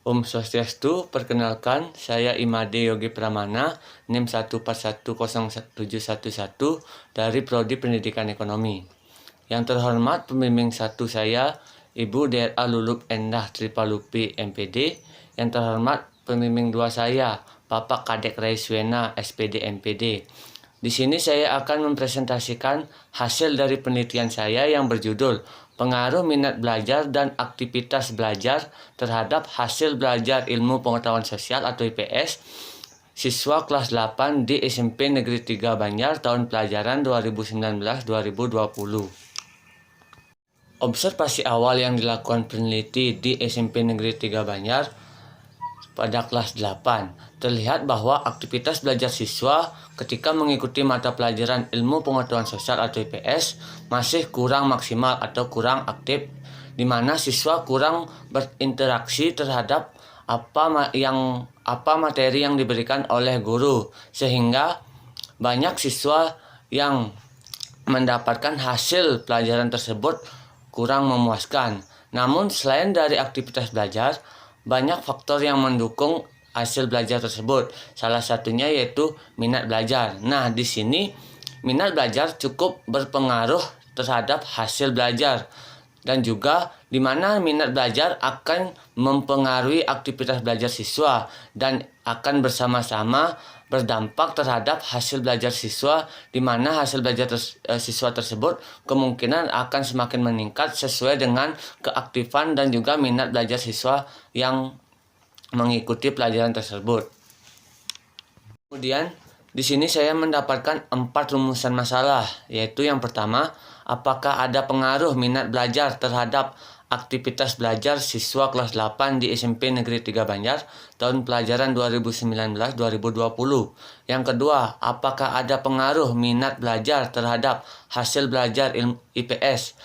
Om Swastiastu, perkenalkan saya Imade Yogi Pramana, NIM 1410711 dari Prodi Pendidikan Ekonomi. Yang terhormat pembimbing 1 saya, Ibu DRA Lulup Endah Tripalupi MPD. Yang terhormat pembimbing 2 saya, Bapak Kadek Raiswena SPD MPD. Di sini saya akan mempresentasikan hasil dari penelitian saya yang berjudul Pengaruh Minat Belajar dan Aktivitas Belajar terhadap Hasil Belajar Ilmu Pengetahuan Sosial atau IPS siswa kelas 8 di SMP Negeri 3 Banjar tahun pelajaran 2019-2020. Observasi awal yang dilakukan peneliti di SMP Negeri 3 Banjar pada kelas 8, terlihat bahwa aktivitas belajar siswa ketika mengikuti mata pelajaran ilmu pengetahuan sosial atau IPS masih kurang maksimal atau kurang aktif, di mana siswa kurang berinteraksi terhadap apa materi yang diberikan oleh guru, sehingga banyak siswa yang mendapatkan hasil pelajaran tersebut kurang memuaskan. Namun selain dari aktivitas belajar, banyak faktor yang mendukung hasil belajar tersebut. Salah satunya yaitu minat belajar. Nah, di sini minat belajar cukup berpengaruh terhadap hasil belajar, dan juga di mana minat belajar akan mempengaruhi aktivitas belajar siswa dan akan bersama-sama berdampak terhadap hasil belajar siswa, di mana hasil belajar siswa tersebut kemungkinan akan semakin meningkat sesuai dengan keaktifan dan juga minat belajar siswa yang mengikuti pelajaran tersebut. Kemudian di sini saya mendapatkan 4 rumusan masalah, yaitu yang pertama, apakah ada pengaruh minat belajar terhadap aktivitas belajar siswa kelas 8 di SMP Negeri 3 Banjar tahun pelajaran 2019-2020. Yang kedua, apakah ada pengaruh minat belajar terhadap hasil belajar IPS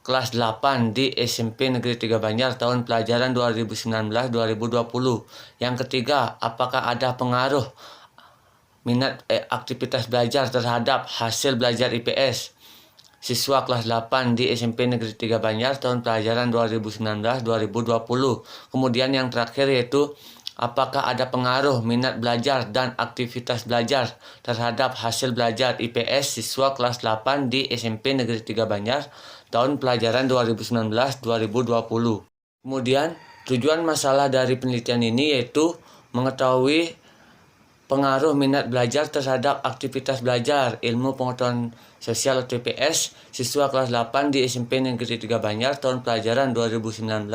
kelas 8 di SMP Negeri 3 Banjar tahun pelajaran 2019-2020. Yang ketiga, apakah ada pengaruh minat aktivitas belajar terhadap hasil belajar IPS siswa kelas 8 di SMP Negeri 3 Banjar tahun pelajaran 2019-2020. Kemudian yang terakhir yaitu apakah ada pengaruh minat belajar dan aktivitas belajar terhadap hasil belajar IPS siswa kelas 8 di SMP Negeri 3 Banjar tahun pelajaran 2019-2020. Kemudian tujuan masalah dari penelitian ini yaitu mengetahui pengaruh minat belajar terhadap aktivitas belajar ilmu pengetahuan sosial atau IPS siswa kelas 8 di SMP Negeri 3 Banjar tahun pelajaran 2019-2020.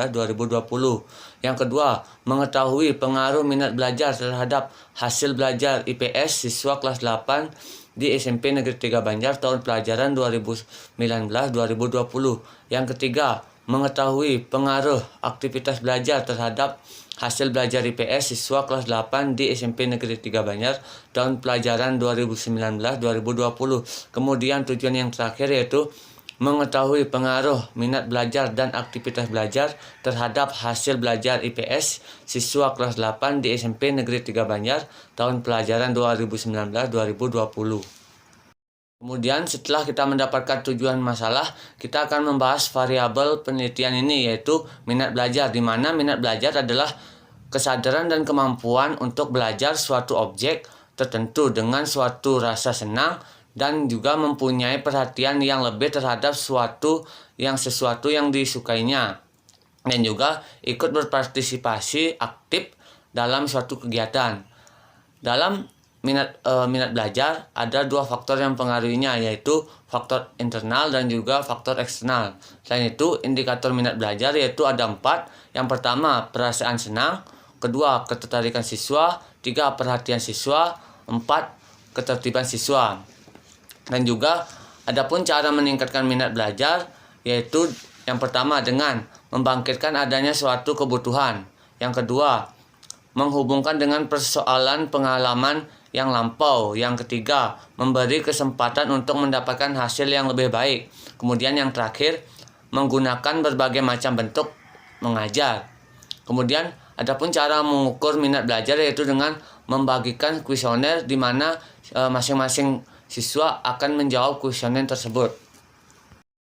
Yang kedua, mengetahui pengaruh minat belajar terhadap hasil belajar IPS siswa kelas 8 di SMP Negeri 3 Banjar tahun pelajaran 2019-2020. Yang ketiga, mengetahui pengaruh aktivitas belajar terhadap hasil belajar IPS siswa kelas 8 di SMP Negeri 3 Banjar tahun pelajaran 2019-2020. Kemudian tujuan yang terakhir yaitu mengetahui pengaruh minat belajar dan aktivitas belajar terhadap hasil belajar IPS siswa kelas 8 di SMP Negeri 3 Banjar tahun pelajaran 2019-2020. Kemudian setelah kita mendapatkan tujuan masalah, kita akan membahas variabel penelitian ini yaitu minat belajar, di mana minat belajar adalah kesadaran dan kemampuan untuk belajar suatu objek tertentu dengan suatu rasa senang dan juga mempunyai perhatian yang lebih terhadap sesuatu yang disukainya, dan juga ikut berpartisipasi aktif dalam suatu kegiatan. Dalam minat belajar ada 2 faktor yang mempengaruhinya, yaitu faktor internal dan juga faktor eksternal. Selain itu, indikator minat belajar yaitu ada 4. Yang pertama, perasaan senang. Kedua, ketertarikan siswa. 3, perhatian siswa. 4, ketertiban siswa. Dan juga adapun cara meningkatkan minat belajar yaitu yang pertama dengan membangkitkan adanya suatu kebutuhan. Yang kedua, menghubungkan dengan persoalan pengalaman yang lampau. Yang ketiga, memberi kesempatan untuk mendapatkan hasil yang lebih baik. Kemudian yang terakhir, menggunakan berbagai macam bentuk mengajar. Kemudian adapun cara mengukur minat belajar yaitu dengan membagikan kuesioner, di mana masing-masing siswa akan menjawab kuesioner tersebut.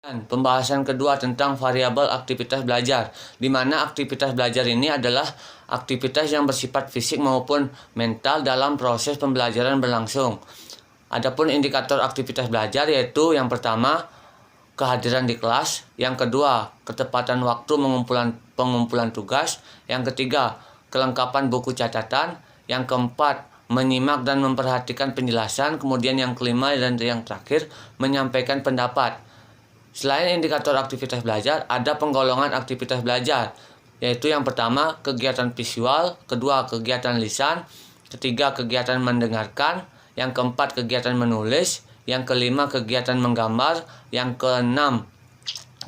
Dan pembahasan kedua tentang variabel aktivitas belajar, di mana aktivitas belajar ini adalah aktivitas yang bersifat fisik maupun mental dalam proses pembelajaran berlangsung. Adapun indikator aktivitas belajar yaitu yang pertama, kehadiran di kelas, yang kedua, ketepatan waktu pengumpulan tugas, yang ketiga, kelengkapan buku catatan, yang keempat, menyimak dan memperhatikan penjelasan, kemudian yang kelima dan yang terakhir, menyampaikan pendapat. Selain indikator aktivitas belajar, ada penggolongan aktivitas belajar, yaitu yang pertama, kegiatan visual, kedua, kegiatan lisan, ketiga, kegiatan mendengarkan, yang keempat, kegiatan menulis, yang kelima, kegiatan menggambar, yang keenam,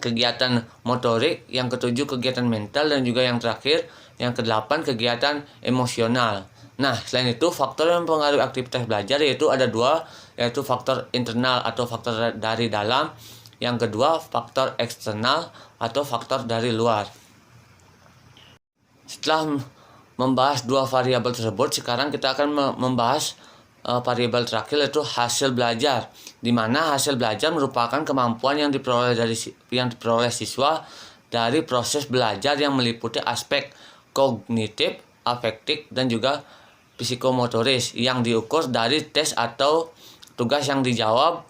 kegiatan motorik, yang ketujuh, kegiatan mental, dan juga yang terakhir, yang kedelapan, kegiatan emosional. Nah, selain itu, faktor yang mempengaruhi aktivitas belajar yaitu ada dua, yaitu faktor internal atau faktor dari dalam, yang kedua, faktor eksternal atau faktor dari luar. Setelah membahas dua variabel tersebut, sekarang kita akan membahas variabel terakhir yaitu hasil belajar, di mana hasil belajar merupakan kemampuan yang diperoleh siswa dari proses belajar yang meliputi aspek kognitif, afektif, dan juga psikomotoris yang diukur dari tes atau tugas yang dijawab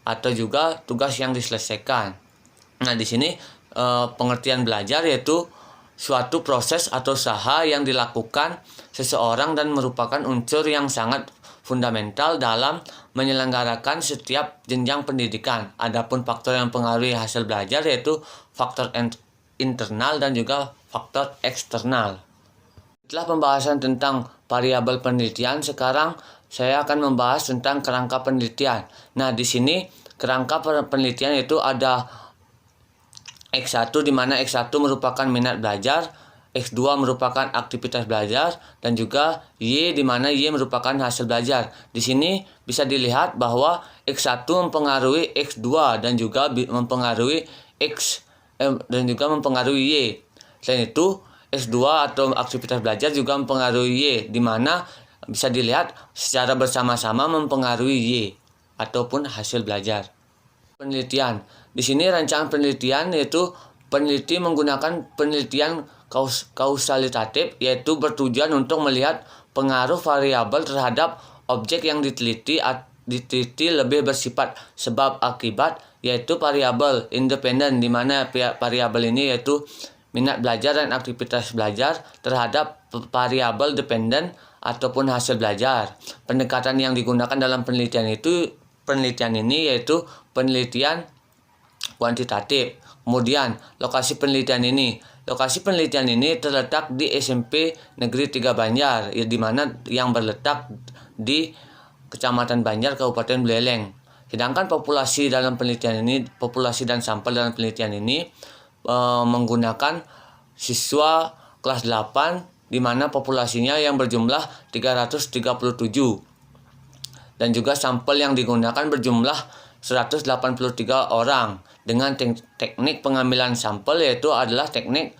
atau juga tugas yang diselesaikan. Nah, di sini pengertian belajar yaitu suatu proses atau usaha yang dilakukan seseorang dan merupakan unsur yang sangat fundamental dalam menyelenggarakan setiap jenjang pendidikan. Adapun faktor yang mempengaruhi hasil belajar yaitu faktor internal dan juga faktor eksternal. Setelah pembahasan tentang variabel penelitian, sekarang saya akan membahas tentang kerangka penelitian. Nah, di sini kerangka penelitian itu ada X1, di mana X1 merupakan minat belajar, X2 merupakan aktivitas belajar, dan juga Y, di mana Y merupakan hasil belajar. Di sini bisa dilihat bahwa X1 mempengaruhi X2 dan juga mempengaruhi Y. Selain itu, X2 atau aktivitas belajar juga mempengaruhi Y, di mana bisa dilihat secara bersama-sama mempengaruhi Y ataupun hasil belajar. Penelitian. Di sini rancangan penelitian yaitu peneliti menggunakan penelitian kausalitatif, yaitu bertujuan untuk melihat pengaruh variabel terhadap objek yang diteliti lebih bersifat sebab akibat, yaitu variabel independen, di mana variabel ini yaitu minat belajar dan aktivitas belajar terhadap variabel dependen ataupun hasil belajar. Pendekatan yang digunakan dalam penelitian ini yaitu penelitian kuantitatif. Kemudian lokasi penelitian ini terletak di SMP Negeri 3 Banjar, di mana yang berletak di Kecamatan Banjar, Kabupaten Buleleng. Sedangkan populasi dan sampel dalam penelitian ini menggunakan siswa kelas 8, di mana populasinya yang berjumlah 337, dan juga sampel yang digunakan berjumlah 183 orang dengan teknik pengambilan sampel yaitu adalah teknik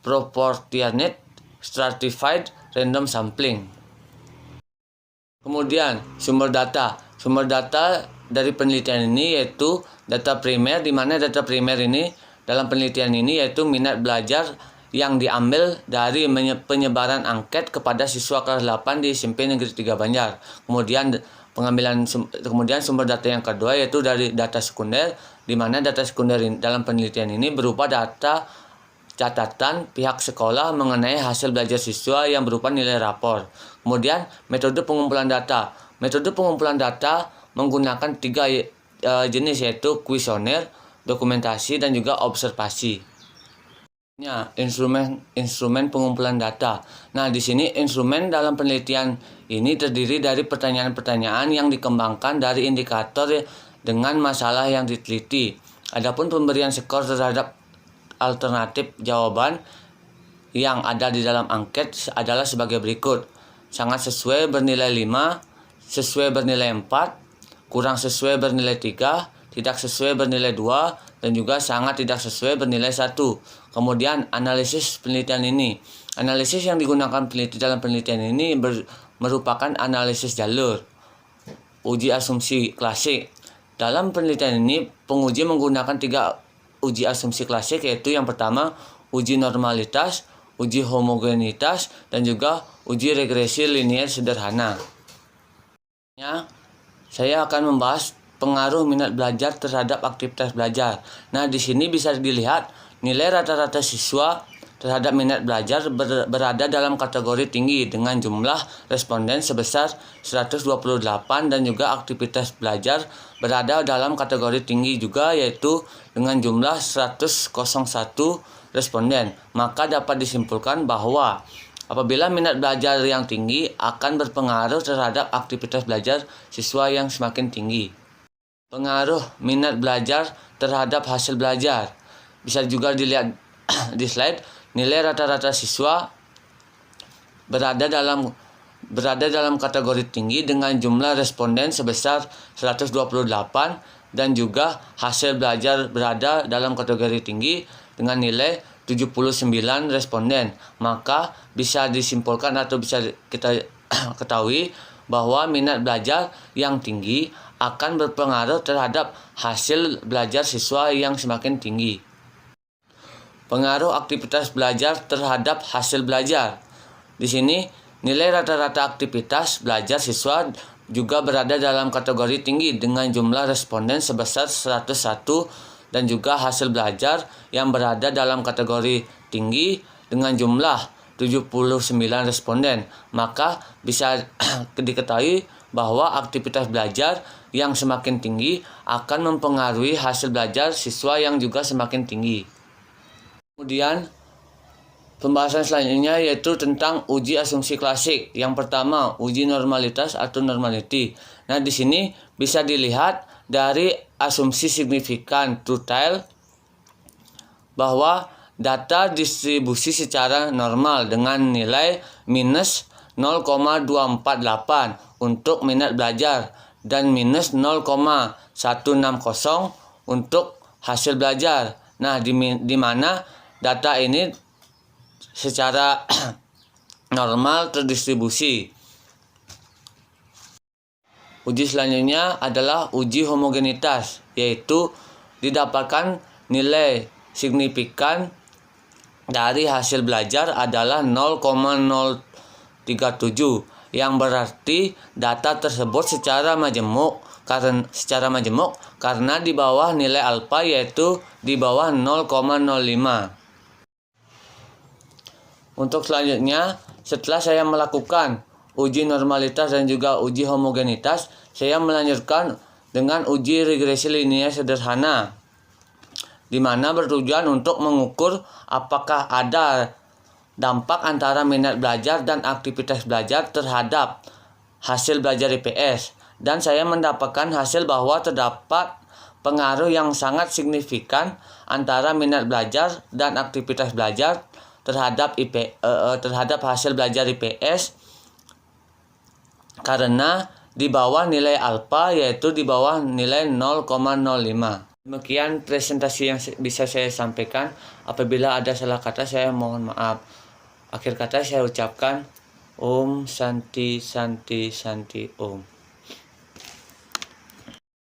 proportionate stratified random sampling. Kemudian sumber data dari penelitian ini yaitu data primer, di mana data primer ini dalam penelitian ini yaitu minat belajar yang diambil dari penyebaran angket kepada siswa kelas 8 di SMP Negeri 3 Banjar. Kemudian sumber data yang kedua yaitu dari data sekunder, di mana data sekunder dalam penelitian ini berupa data catatan pihak sekolah mengenai hasil belajar siswa yang berupa nilai rapor. Kemudian metode pengumpulan data. Metode pengumpulan data menggunakan 3 jenis yaitu kuesioner, dokumentasi, dan juga observasi. Instrumen pengumpulan data. Nah, di sini instrumen dalam penelitian ini terdiri dari pertanyaan-pertanyaan yang dikembangkan dari indikator dengan masalah yang diteliti. Adapun pemberian skor terhadap alternatif jawaban yang ada di dalam angket adalah sebagai berikut: sangat sesuai bernilai 5, sesuai bernilai 4, kurang sesuai bernilai 3, tidak sesuai bernilai 2, dan juga sangat tidak sesuai bernilai 1. Kemudian analisis penelitian ini. Analisis yang digunakan peneliti dalam penelitian ini merupakan analisis jalur, uji asumsi klasik. Dalam penelitian ini, penguji menggunakan uji asumsi klasik, yaitu yang pertama uji normalitas, uji homogenitas, dan juga uji regresi linier sederhana. Saya akan membahas pengaruh minat belajar terhadap aktivitas belajar. Nah, di sini bisa dilihat nilai rata-rata siswa terhadap minat belajar berada dalam kategori tinggi dengan jumlah responden sebesar 128, dan juga aktivitas belajar berada dalam kategori tinggi juga, yaitu dengan jumlah 101 responden. Maka dapat disimpulkan bahwa apabila minat belajar yang tinggi akan berpengaruh terhadap aktivitas belajar siswa yang semakin tinggi. Pengaruh minat belajar terhadap hasil belajar bisa juga dilihat di slide. Nilai rata-rata siswa berada dalam kategori tinggi dengan jumlah responden sebesar 128, dan juga hasil belajar berada dalam kategori tinggi dengan nilai 79 responden. Maka bisa disimpulkan atau bisa kita ketahui bahwa minat belajar yang tinggi akan berpengaruh terhadap hasil belajar siswa yang semakin tinggi. Pengaruh aktivitas belajar terhadap hasil belajar. Di sini nilai rata-rata aktivitas belajar siswa juga berada dalam kategori tinggi dengan jumlah responden sebesar 101, dan juga hasil belajar yang berada dalam kategori tinggi dengan jumlah 79 responden. Maka bisa diketahui bahwa aktivitas belajar yang semakin tinggi akan mempengaruhi hasil belajar siswa yang juga semakin tinggi. Kemudian pembahasan selanjutnya yaitu tentang uji asumsi klasik. Yang pertama, uji normalitas atau normality. Nah, di sini bisa dilihat dari asumsi signifikan truth-tale bahwa data distribusi secara normal dengan nilai minus 0,248 untuk minat belajar dan minus 0,160 untuk hasil belajar. Nah, di mana data ini secara normal terdistribusi. Uji selanjutnya adalah uji homogenitas, yaitu didapatkan nilai signifikan dari hasil belajar adalah 0,037, yang berarti data tersebut secara majemuk karena di bawah nilai alfa, yaitu di bawah 0,05. Untuk selanjutnya, setelah saya melakukan uji normalitas dan juga uji homogenitas, saya melanjutkan dengan uji regresi linier sederhana, di mana bertujuan untuk mengukur apakah ada dampak antara minat belajar dan aktivitas belajar terhadap hasil belajar IPS. Dan saya mendapatkan hasil bahwa terdapat pengaruh yang sangat signifikan antara minat belajar dan aktivitas belajar terhadap hasil belajar IPS, karena di bawah nilai alfa, yaitu di bawah nilai 0,05. Demikian presentasi yang bisa saya sampaikan. Apabila ada salah kata, saya mohon maaf. Akhir kata saya ucapkan Om Santi Santi Santi Om.